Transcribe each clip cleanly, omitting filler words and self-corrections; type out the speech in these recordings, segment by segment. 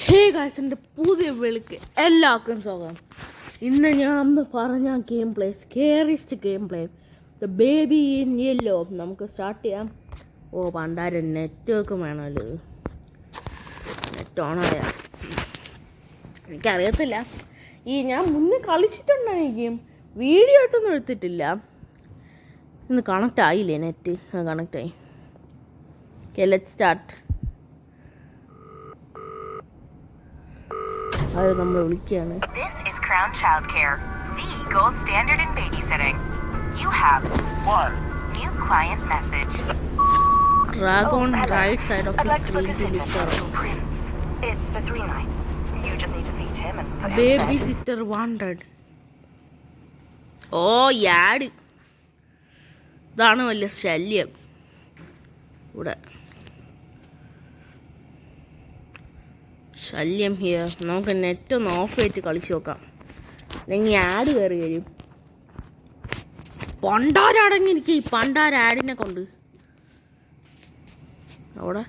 Hey guys, എൻ്റെ പുതിയ വിളിക്ക് എല്ലാവർക്കും സ്വാഗതം. ഇന്ന് ഞാൻ പറഞ്ഞ game play, scariest game play, the baby in yellow. നമുക്ക് സ്റ്റാർട്ട് ചെയ്യാം. പണ്ടാരം നെറ്റ്വർക്ക് വേണമല്ലോ. നെറ്റ് ഓണായ എനിക്കറിയത്തില്ല. ഞാൻ മുന്നേ കളിച്ചിട്ടുണ്ടോ ഈ ഗെയിം? വീഡിയോ ആയിട്ടൊന്നും എടുത്തിട്ടില്ല. ഇന്ന് കണക്റ്റ് ആയില്ലേ നെറ്റ്? കണക്റ്റായി. Okay, let's start. അത് നമ്മൾ വിളിക്കുകയാണ്. This is Crown Childcare, the gold standard in babysitting. You have one new client message. Drag on right side of the screen to lift her up. It's for 3 nights. You just need to feed him and put him Babysitter wanted. Yard. ഇതാണ് വലിയ ശല്യം ഇവിടെ. ശല്യം here. നമുക്ക് net ഒന്ന് of ചെയ്തിട്ട് കളിച്ച് നോക്കാം, അല്ലെങ്കിൽ ആഡ് കയറി കഴിയും. പണ്ടാരടങ്ങിയിരിക്കും ഈ പണ്ടാര ആഡിനെ കൊണ്ട്. അവിടെ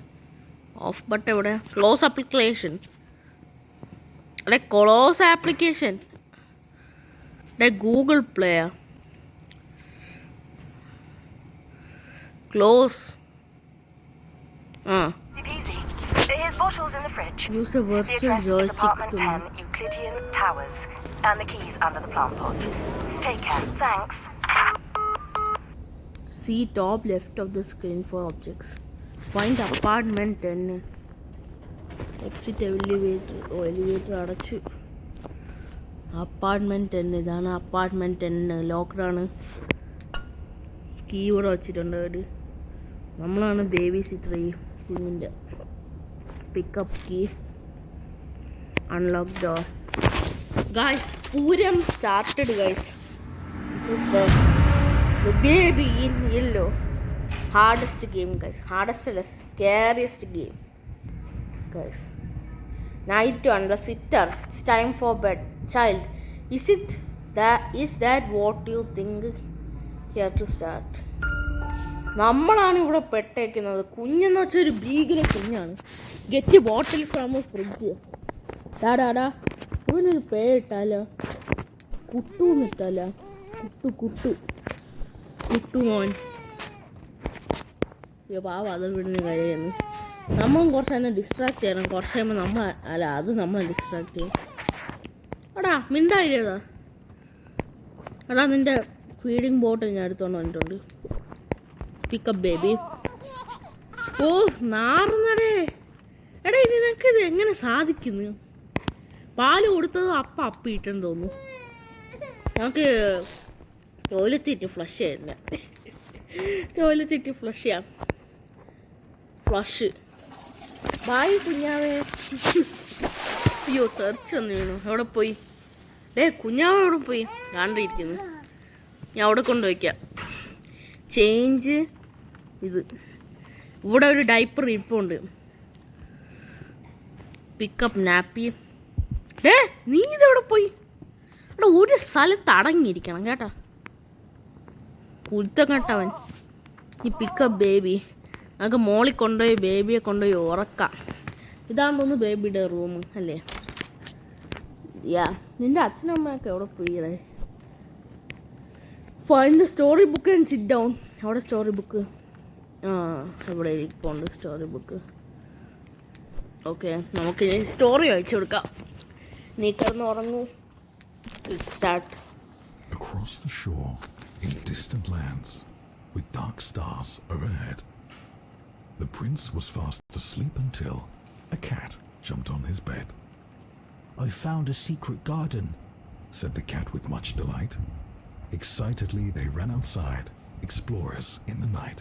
ഓഫ് ബട്ട് എവിടെ? Close application. അല്ലെ close application. Google play close. His bottles in the fridge. Use a virtual the address is joystick apartment to 10 Euclidean Towers, and the keys under the plant pot. Take care. Thanks. See top left of the screen for objects. Find apartment 10. Exit elevator. Elevator അടച്ചു. Apartment 10. ഇതാണ് apartment 10. ലോക്ക്ഡാണ്. Key ഇവിടെ വച്ചിട്ടുണ്ട് അവർ. നമ്മളാണ് baby sitter. ഈ കുഞ്ഞിൻ്റെ pick up key. Unlock door. Guys, പൂരം started guys. This is the baby in yellow. Hardest game guys. Hardest അല്ല, scariest game guys. Night to under sitter. It's time for bed. Child, is that what you think? Here to start. നമ്മളാണ് ഇവിടെ പെട്ടേക്കുന്നത്. കുഞ്ഞെന്ന് വെച്ചാൽ ഒരു ഭീകര കുഞ്ഞാണ്. Get bottle from fridge. ഡാടാ ഇവനൊരു പേരിട്ടാലോ? കുട്ടൂന്ന് ഇട്ടാലോ? കുട്ടു മോൻ. പാവ അത് വിടുന്ന കഴിയുന്നു. നമ്മളും കുറച്ച് അതിനെ ഡിസ്ട്രാക്ട് ചെയ്യണം. കുറച്ച് കഴിയുമ്പോൾ അത് നമ്മളെ ഡിസ്ട്രാക്ട് ചെയ്യും. എടാ മിണ്ടായില്ലേടാ. എടാ നിൻ്റെ ഫീഡിങ് ബോട്ടിൽ ഞാൻ എടുത്തോണ്ട് വന്നിട്ടുണ്ട്. Pick up baby. നാറുന്നടേ. എടാ നിനക്കിത് എങ്ങനെ സാധിക്കുന്നു? പാല് കൊടുത്തത് അപ്പിട്ടെന്ന് തോന്നുന്നു. നമുക്ക് ടോയ്ലറ്റിട്ട് ഫ്ലഷ് ചെയ്യുന്നില്ല. ടോയ്ലറ്റിട്ട് ഫ്ലഷ് ചെയ്യാം. ഫ്ലഷ്. ബായ് കുഞ്ഞാവേ. അയ്യോ തെറിച്ചൊന്നു വീണു. എവിടെ പോയി? കുഞ്ഞാവ എവിടെ പോയി? കാണ്ടിരിക്കുന്നു. ഞാൻ അവിടെ കൊണ്ടുവയ്ക്കാം. ചേഞ്ച്. ഇത് ഇവിടെ ഒരു ഡൈപ്പർ ഇരിപ്പുണ്ട്. Pickup nappy. നീ ഇതെവിടെ പോയി? എടാ ഒരു സ്ഥലത്ത് അടങ്ങിയിരിക്കണം കേട്ടാ. കുരുത്തം കേട്ടവൻ. ഈ പിക്കപ്പ് ബേബി. നമുക്ക് മോളിൽ കൊണ്ടുപോയി ബേബിയെ കൊണ്ടുപോയി ഉറക്കാം. ഇതാണെന്ന് ബേബിയുടെ റൂം അല്ലേ? നിന്റെ അച്ഛനും അമ്മയൊക്കെ എവിടെ പോയി? Find the story book and sit down. അവിടെ സ്റ്റോറി ബുക്ക്. ഇവിടെ ഇരിപ്പുണ്ട് സ്റ്റോറി ബുക്ക്. ഓക്കെ, നമുക്ക് ഇനി സ്റ്റോറി വായിച്ചു കൊടുക്കാം. നീ കിടന്ന് ഉറങ്ങൂ. Start. Across the shore, in distant lands, with dark stars overhead, the prince was fast asleep until a cat jumped on his bed. "I found a secret garden," said the cat with much delight. Excitedly, they ran outside, explorers in the night.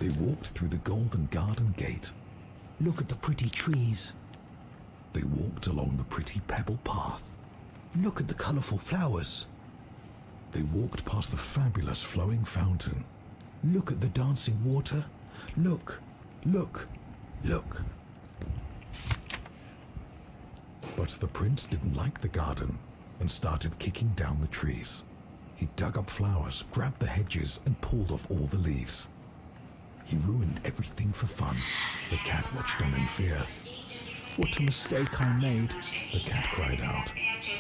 They walked through the golden garden gate. "Look at the pretty trees." They walked along the pretty pebble path. "Look at the colorful flowers." They walked past the fabulous flowing fountain. "Look at the dancing water. Look, look, look." But the prince didn't like the garden and started kicking down the trees. He dug up flowers, grabbed the hedges, and pulled off all the leaves. He ruined everything for fun. The cat watched on in fear. What a mistake I made. The cat cried out.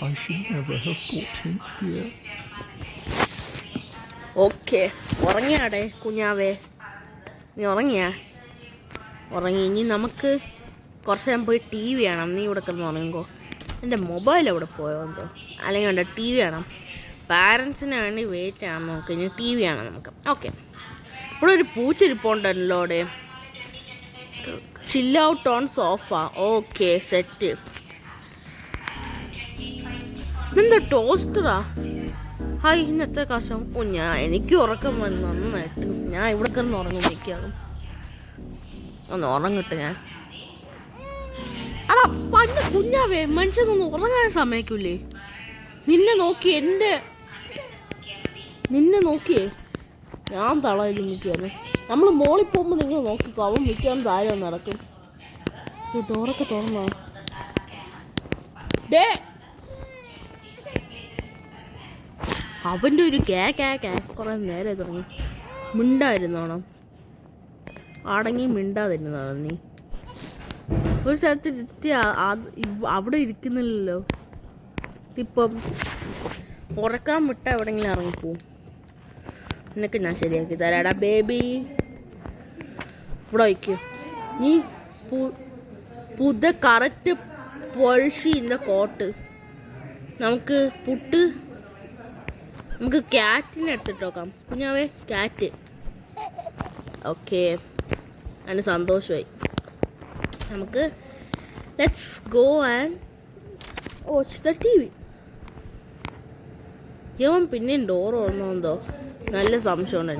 I should never have brought him here. Okay, ഉറങ്ങിയാടെ കുഞ്ഞാവേ? നീ ഉറങ്ങിയാ? ഉറങ്ങി. ഇനി നമുക്ക് കുറച്ച് നേരം പോയി ടി വി കാണാം. നീ ഇവിടെ കിടന്ന് ഉറങ്ങുമ്പോൾ എൻ്റെ മൊബൈൽ എവിടെ പോയോ എന്തോ. അല്ലെങ്കിൽ വേണ്ട, ടി വി കാണാം. പാരൻസിന് വേണ്ടി വെയിറ്റ് ചെയ്യാൻ നോക്ക്. ഇനി ടി വി കാണാം നമുക്ക്. ഓക്കെ, ഇവിടെ ഒരു പൂച്ചിരിപ്പുണ്ടല്ലോ അവിടെ. Chill out on sofa. Okay, set. ഇതെന്താ ടോസ്റ്ററാ? ഹായ്, ഇന്നത്തെ കാശം. എനിക്ക് ഉറക്കം വന്ന് നന്നായിട്ട്. ഞാൻ ഇവിടെ കിടന്ന് ഉറങ്ങും. നിൽക്കാറും ഒന്ന് ഉറങ്ങട്ടെ ഞാൻ. അടാ പണ്ട് കുഞ്ഞാവേ, മനുഷ്യനൊന്ന് ഉറങ്ങാൻ സമ്മതിക്കൂലേ? നിന്നെ നോക്കിയേ ഞാൻ തളയിലും നിൽക്കുകയാണ്. നമ്മൾ മോളിൽ പോകുമ്പോൾ നിങ്ങൾ നോക്കിക്കോ. അവൻ മിക്കാൻ താരം നടക്കും. ഡോറൊക്കെ തുറന്നോ? ഡേ, അവൻ്റെ ഒരു കേ കുറേ നേരെ തുടങ്ങി. മിണ്ടായിരുന്നോണം. അടങ്ങി മിണ്ടാതിരുന്നോണം നീ. ഒരു സ്ഥലത്ത് ഇരുത്തി അവിടെ ഇരിക്കുന്നില്ലല്ലോ. ഇപ്പം ഉറക്കാൻ വിട്ട എവിടെയെങ്കിലും ഇറങ്ങിപ്പോവും. നിനക്ക് ഞാൻ ശരിയാക്കി തരാടാ ബേബി. ഇവിടെ വയ്ക്കൂ. നീ പുത കറക്റ്റ് പൊളിഷിൻ്റെ കോട്ട്. നമുക്ക് ക്യാറ്റിനെ എടുത്തിട്ട് നോക്കാം. കുഞ്ഞാവേ, ക്യാറ്റ്. ഓക്കെ, അതിന് സന്തോഷമായി. നമുക്ക് let's go and watch the T V. ഇവൻ പിന്നെയും ഡോർ തുറന്നോന്തോ? നല്ല സംശയമുണ്ട്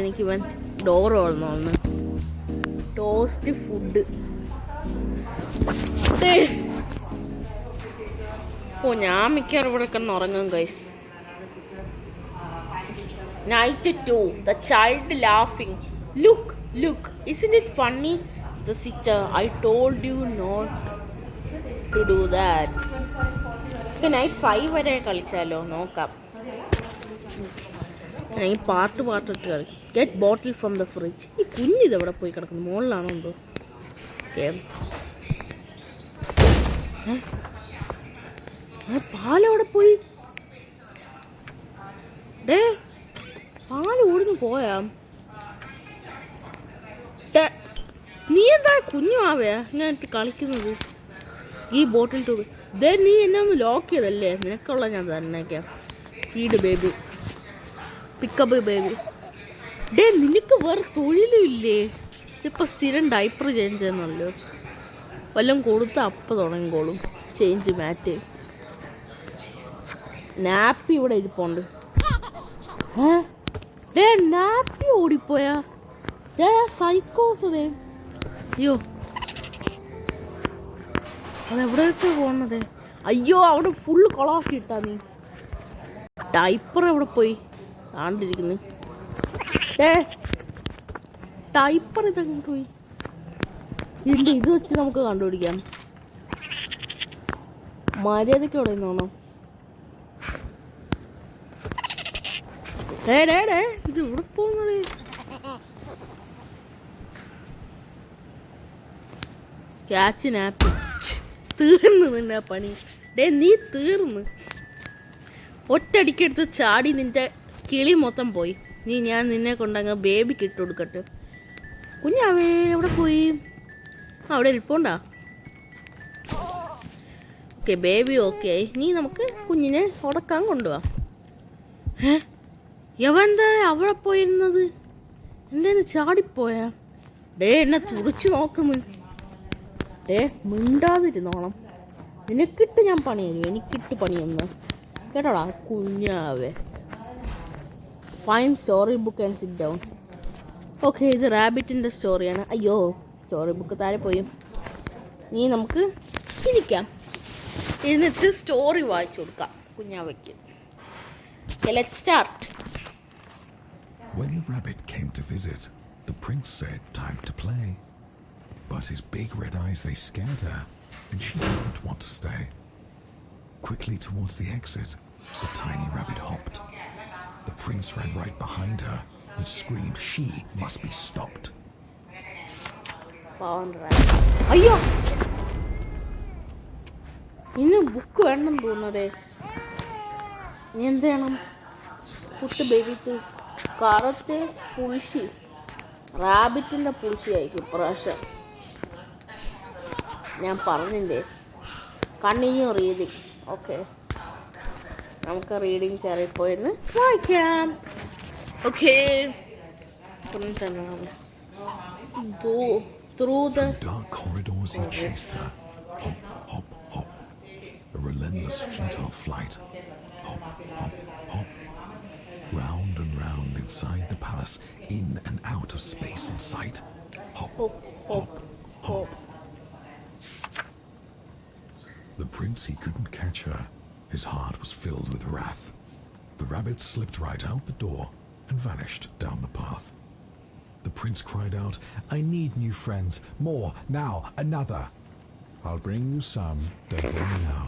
എനിക്ക് ഇവൻ ഡോർ തുറന്നോന്ന്. Toast food. ഞാൻ മിക്കവാറും ഇവിടെ കിടന്ന് ഉറങ്ങും guys. Night 2. The child laughing. Look. Isn't it funny? The sitter. I told you not to do that. Okay, night 5 വരെ കളിച്ചാലോ? നോക്കാം. ഈ പാട്ടിട്ട് കളി. Get bottle from the fridge. ഈ കുഞ്ഞിത് എവിടെ പോയി കിടക്കുന്നു? മുകളിലാണോ എന്തോ? പാലെവിടെ പോയി? ഡേ, പാല് ഓടുന്നു പോയാ? നീ എന്താ കുഞ്ഞുമാവേ ഞാൻ കളിക്കുന്നത്? ഈ ബോട്ടിൽ ടൂബ് നീ എന്നെ ഒന്ന് ലോക്ക് ചെയ്തല്ലേ? നിനക്കുള്ള ഞാൻ തന്നേക്കാം. Feed baby, pickup baby. നിനക്ക് വേറെ തൊഴിലും ഇല്ലേ? ഇപ്പം സ്ഥിരം ഡൈപ്പർ ചേഞ്ച് ചെയ്യുന്നല്ലോ. വല്ലതും കൊടുത്താൽ അപ്പം തുടങ്ങിക്കോളും ചേഞ്ച് മാറ്റ്. നാപ്പി ഇവിടെ ഇരിപ്പുണ്ട്. നാപ്പി ഓടിപ്പോയാ? സൈക്കോസ്. അയ്യോ, അതെവിടെയൊക്കെ പോണത്? അയ്യോ, അവിടെ ഫുള്ള് കൊളാക്കി ഇട്ടാ നീ. ഡൈപ്പർ എവിടെ പോയി? ആണ്ടിരിക്കുന്നു. ഡൈപ്പർ ഇതങ്ങോട്ട് പോയി. ഇത് വെച്ച് നമുക്ക് കണ്ടുപിടിക്കാം. മര്യാദയ്ക്ക് അവിടെ നിന്നോണം. ഇത് ഇവിടെ പോകുന്നത്? ക്യാച്ചിനാപ്പ് തീർന്നു നിന്നെ പണി. നീ തീർന്ന്. ഒറ്റടിക്കെടുത്ത് ചാടി നിന്റെ കിളി മൊത്തം പോയി. ഞാൻ നിന്നെ കൊണ്ടങ്ങ് ബേബിക്ക് ഇട്ട് കൊടുക്കട്ടെ. കുഞ്ഞാവേ എവിടെ പോയി? അവിടെ ഇരിപ്പുണ്ടാ? ഓക്കെ, ബേബി ഓക്കെ ആയി. നമുക്ക് കുഞ്ഞിനെ ഉടക്കാൻ കൊണ്ടുപോവാം. എവന്താ അവിടെ പോയിരുന്നത്? എൻ്റെ ചാടിപ്പോയാ? എന്നെ തുറച്ചു നോക്കുന്നു. മിണ്ടാതിരുന്നോണം. നിനക്കിട്ട് ഞാൻ പണി തരും. എനിക്കിട്ട് പണിയൊന്ന് കേട്ടോടാ കുഞ്ഞാവേ. Find story book and sit down. Okay, ഇത് റാബിറ്റിൻ്റെ സ്റ്റോറിയാണ്. അയ്യോ, സ്റ്റോറി ബുക്ക് താഴെ പോയി. നമുക്ക് ഇരിക്കാം. എന്നിട്ട് സ്റ്റോറി വായിച്ചു കൊടുക്കാം കുഞ്ഞാവയ്ക്ക്. Let's start. When the rabbit came to visit, the prince said, "Time to play." But his big red eyes, they scared her, and she didn't want to stay. Quickly towards the exit, the tiny rabbit hopped. The prince ran right behind her and screamed she must be stopped. പാവം rabbit. അയ്യോ, ഇനി book വേണമെന്ന് തോന്നുന്നതേ. ഇനി എന്ത് ചെയ്യണം? Put baby ടീസ് correct പുളിശി. റാബിറ്റിൻ്റെ പുളിശിയായിരിക്കും ഇപ്രാവശ്യം. ഞാൻ പറഞ്ഞില്ലേ, കണ്ടിന്യൂ റീഡിങ്. ഓക്കെ, നമുക്ക് റീഡിങ് ചെറിയ പോയിരുന്ന് വായിക്കാം. Okay, through the Dark corridors he chased her. Hop, hop, hop. A relentless, futile flight. Hop, hop, hop. Round and round inside the palace, in and out of space and sight. Hop, hop, hop, hop. hop. The prince, he couldn't catch her. His heart was filled with wrath. The rabbit slipped right out the door and vanished down the path. The prince cried out, I need new friends. More. Now. Another. I'll bring you some, don't worry now,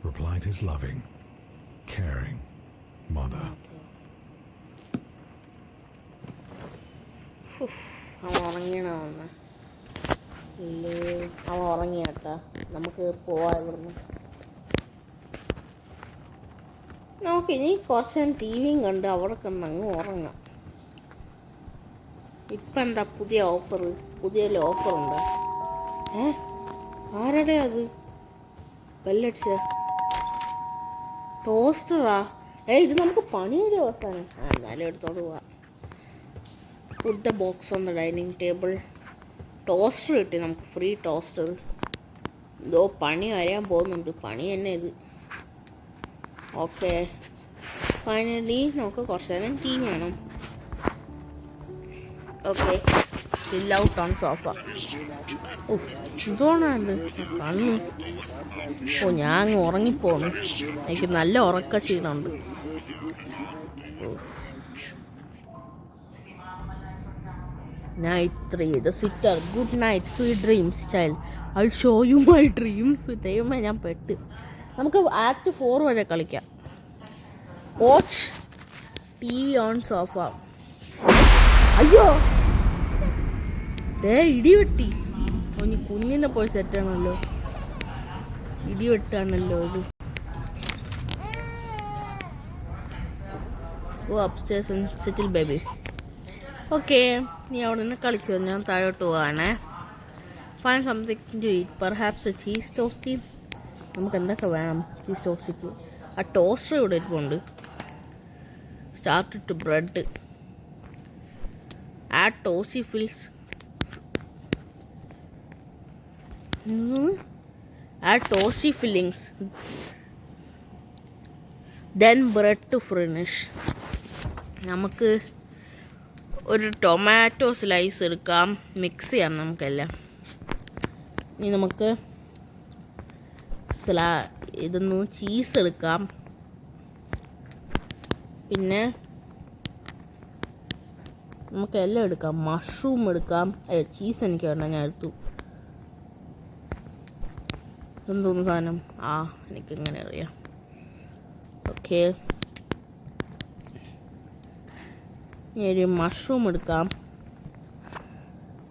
replied his loving, caring mother. അവൻ ഉറങ്ങിയണോന്ന് ഇല്ലേ? അവൻ ഉറങ്ങിയാട്ടാ. നമുക്ക് പോവാ ഇവിടുന്ന്. നമുക്കിനി കുറച്ച് നേരം T വിയും കണ്ട് അവിടെ കണ്ടങ്ങ് ഉറങ്ങാം. ഇപ്പം എന്താ പുതിയ ഓഫർ? പുതിയ ഓഫറുണ്ടോ? ആരുടെ അത് ബെല്ലടിച്ച? ടോസ്റ്ററാ? ഇത് നമുക്ക് പണിയൊരു അവസാനം. എന്നാലും എടുത്തോണ്ട് പോവാം. Put the box on the dining table. Toaster കിട്ടി നമുക്ക്, ഫ്രീ ടോസ്റ്റർ. ഇതോ പണി വരാൻ പോകുന്നുണ്ട്. പണി തന്നെ ഇത്. ഓക്കെ, ഫൈനലി നമുക്ക് കുറച്ച് നേരം ടി വി വേണം. Okay, chill out on sofa. ഇതോണത് കണ്ണ്. ഓ, ഞാൻ അങ്ങ് ഉറങ്ങിപ്പോന്നു. എനിക്ക് നല്ല ഉറക്ക ക്ഷീണമുണ്ട്. Night 3 the sitter. Good night, sweet dreams child. I show you my dreams. ദൈവമേ, ഞാൻ പെട്ട്. നമുക്ക് ആക്ട് 4 വരെ കളിക്കാം. Watch T V on sofa. അയ്യോ, ഇടി വെട്ടി. ഒന്ന് കുഞ്ഞിനെ പോയി സെറ്റാണല്ലോ. ഇടി വെട്ടാണല്ലോ ഇത്. Go upstairs and settle baby. Okay, നീ അവിടെ നിന്ന് കളിച്ചു. ഞാൻ താഴോട്ട് പോവാണേ. Fine something to eat, perhaps a cheese toastie. നമുക്ക് എന്തൊക്കെ വേണം ചീസ് ടോസ്റ്റിക്ക്? ആ ടോസ്റ്റർ ഇവിടെ ഇരിപ്പുണ്ട്. Start to bread. Add toastie fills. add toasty fillings, then bread to finish. നമുക്ക് ഒരു ടൊമാറ്റോ സ്ലൈസ് എടുക്കാം. മിക്സ് ചെയ്യാം നമുക്കെല്ലാം. ഇനി നമുക്ക് ഇതൊന്ന് ചീസ് എടുക്കാം. പിന്നെ നമുക്കെല്ലാം എടുക്കാം. മഷ്റൂം എടുക്കാം. ചീസ് എനിക്ക് വേണ്ട, ഞാൻ എടുത്തു. എന്തോന്ന് സാധനം? എനിക്കിങ്ങനെ അറിയാം. ഓക്കെ, ഒരു മഷ്റൂം എടുക്കാം.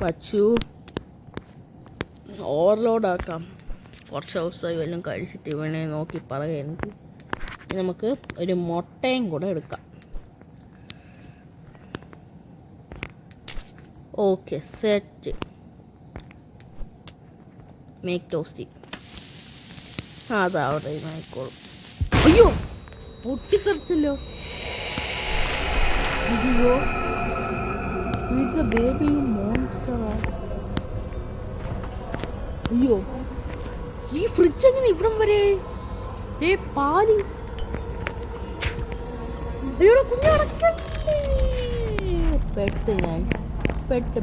വച്ചു ഓവർലോഡാക്കാം. കുറച്ച് ദിവസമായി വല്ലതും കഴിച്ചിട്ട് ഇവനെ നോക്കി പറയാം എനിക്ക്. ഇനി നമുക്ക് ഒരു മുട്ടയും കൂടെ എടുക്കാം. Okay, set. Make toasty. അതവിടെ ആയിക്കോളും. അയ്യോ, പൊട്ടിത്തെറിച്ചല്ലോ. അയ്യോ, ഇത് ബേബി മോൺസ്റ്ററാ. അയ്യോ, ഈ ഫ്രിഡ്ജ് എങ്ങനെ ഇവിടം വരെ? പാല്. അയ്യോ, കുഞ്ഞടക്കല്ലേ. പെട്ട് ഞാൻ പെട്ട്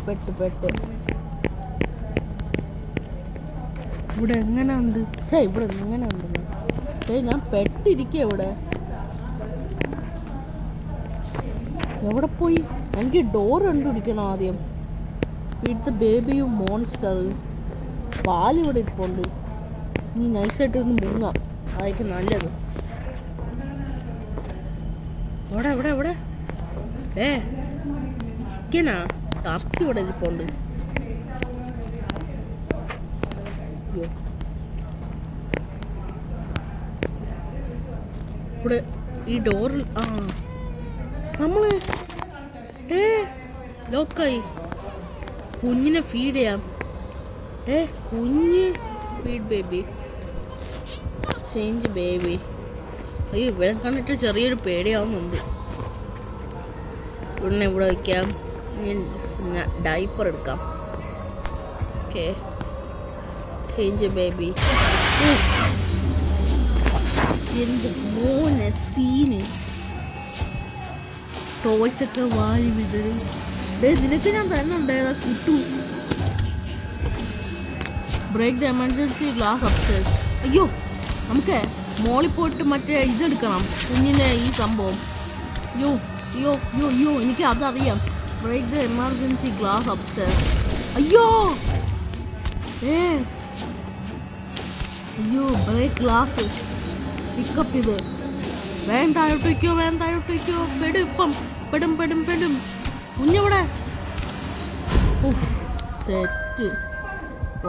ഇവിടെ എങ്ങനെ ഉണ്ട്? ഇവിടെ എങ്ങനെ ഉണ്ട്? ഞാൻ പെട്ടിരിക്കുക. എവിടെ പോയി? എനിക്ക് ഡോർ കണ്ടുപിടിക്കണം ആദ്യം. വീട്ടിലത്തെ ബേബിയും മോൺസ്റ്റർ. പാലിവിടെ ഇരിപ്പുണ്ട്. നീ നൈസായിട്ടൊന്ന് മുങ്ങാം, അതായിരിക്കും നല്ലത്. എവിടെ ചിക്കനാ ടർക്കി ഇവിടെ ഇരിപ്പുണ്ട്. അയ്യോ ഇവിടെ ഈ ഡോറിൽ നമ്മള് ലോക്കായി. കുഞ്ഞിനെ ഫീഡ് ചെയ്യാം. കുഞ്ഞ് ഫീഡ് ബേബി, ചേഞ്ച് ബേബി. അയ്യോ ഇവിടെ കണ്ടിട്ട് ചെറിയൊരു പേടിയാവുന്നുണ്ട്. ഉടനെ ഇവിടെ വയ്ക്കാം. ഡൈപ്പർ എടുക്കാം. Okay, change baby. എൻ്റെ മോനെ സീന്. ടോയ്സൊക്കെ വാരി വിതറും. നിനക്ക് ഞാൻ തന്നെ ഉണ്ടായതാ കിട്ടു. Break the emergency glass upstairs. അയ്യോ നമുക്ക് മോളിൽ പോയിട്ട് മറ്റേ ഇതെടുക്കണം, കുഞ്ഞിൻ്റെ ഈ സംഭവം. അയ്യോ എനിക്ക് അതറിയാം. Break the emergency glass upstairs. അയ്യോ ബ്രേക്ക് ഗ്ലാസ്. പിക്കപ്പ് ഇത്. വേഗം താഴോട്ട് വയ്ക്കോ. പെടും. കുഞ്ഞെവിടെ? സെറ്റ്.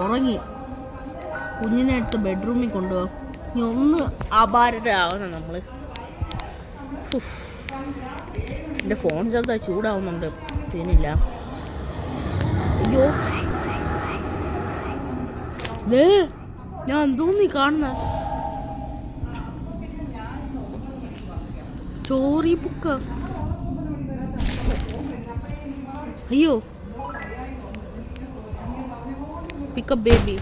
ഉറങ്ങി. കുഞ്ഞിനെ എടുത്ത് ബെഡ്റൂമിൽ കൊണ്ടുപോകാം. ഇനി ഒന്ന് അപാരതയാവണം നമ്മൾ. എൻ്റെ ഫോൺ ചെറുതായി ചൂടാവുന്നുണ്ട്. സീനില്ല. അയ്യോ ഞാൻ എന്തോന്നീ കാണുന്ന സ്റ്റോറി ബുക്ക്. അയ്യോ pick up baby.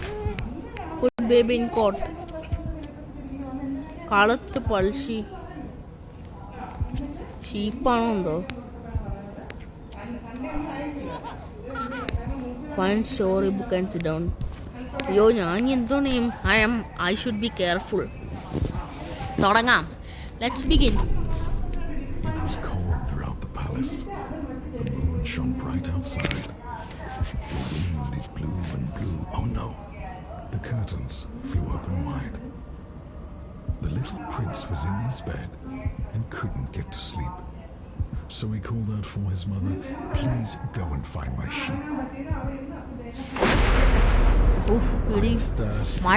Baby in cot. കളത്ത് പൾഷി. ഷീപ്പാണോ എന്തോ. Find story book and sit down. അയ്യോ ഞാൻ എന്തോ name. I should be careful. തുടങ്ങാം. Let's begin. It was cold throughout the palace. The moon shone bright outside. The wind, it blew and blew. Oh no! The curtains flew open wide. The little prince was in his bed and couldn't get to sleep. So he called out for his mother, "Please go and find my sheep." "I'm thirsty,"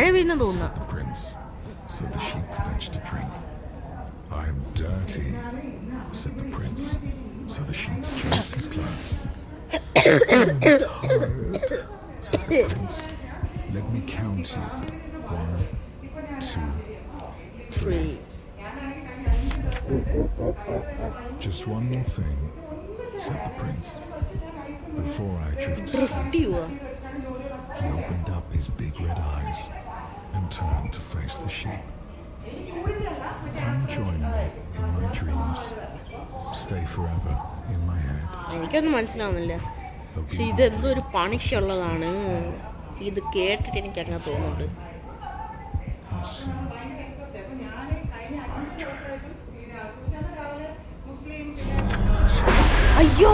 said the prince. So the sheep fetched a drink. "I'm dirty," said the prince. So the sheep changed his clothes. "I'm tired," said the prince. "Let me count you. 1, 2, 3. "Just one more thing," said the prince. "Before I drift to sleep." He opened up his big red eyes and turned to face the sheep. "Come join me in my dreams. Stay forever in my head." എനിക്കൊന്നും മനസ്സിലാവുന്നില്ല. പക്ഷെ ഇതെന്തോ ഒരു പണിക്കുള്ളതാണ്. ഇത് കേട്ടിട്ട് എനിക്ക് അങ്ങനെ തോന്നുന്നുണ്ട്. അയ്യോ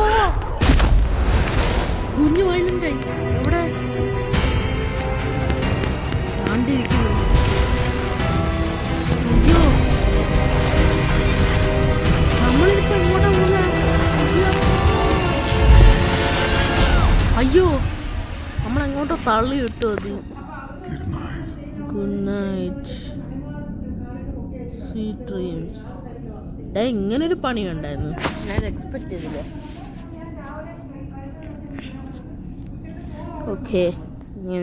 കുഞ്ഞു വയലുണ്ടായി. എവിടെ താണ്ടിരിക്കുന്നു. അയ്യോ നമ്മളിപ്പോ എങ്ങോട്ടാ പോകുന്ന? അയ്യോ നമ്മളെങ്ങോട്ടോ തള്ളി വിട്ടു. അത് ഗുഡ് നൈറ്റ്, സ്വീറ്റ് ഡ്രീംസ്. ഇങ്ങനൊരു പണി ഉണ്ടായിരുന്നു. ഞാൻ എക്സ്പെക്ട് ചെയ്തില്ല. Okay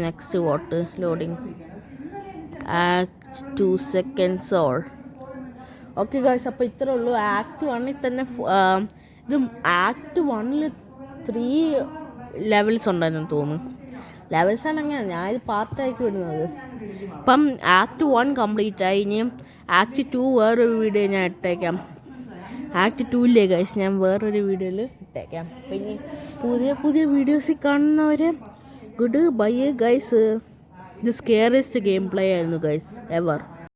next what loading. Act 2 seconds all. Okay guys, അപ്പോൾ ഇത്രേ ഉള്ളൂ. ആക്ട് 1 തന്നെ ഇത് ആക്ട് 1 3 ലെവൽസ് ഉണ്ടായിരുന്നു തോന്നുന്നു. ലെവൽസാണ് അങ്ങനെ. ഞാനിത് പാർട്ടായിട്ട് വിടുന്നത്. ഇപ്പം ആക്ട് 1 കംപ്ലീറ്റ് ആയി. ഇനിയും ആക്ട് 2 വേറൊരു വീഡിയോ ഞാൻ ഇട്ടേക്കാം. ആക്ട് 2 ഗൈസ് ഞാൻ വേറൊരു വീഡിയോയിൽ ഇട്ടേക്കാം. പിന്നെ പുതിയ വീഡിയോസിൽ കാണുന്നവരെ ഗുഡ് ബൈ ഗൈസ്. ഇത് സ്കെയറിയസ്റ്റ് ഗെയിം പ്ലേ ആയിരുന്നു ഗൈസ് എവർ.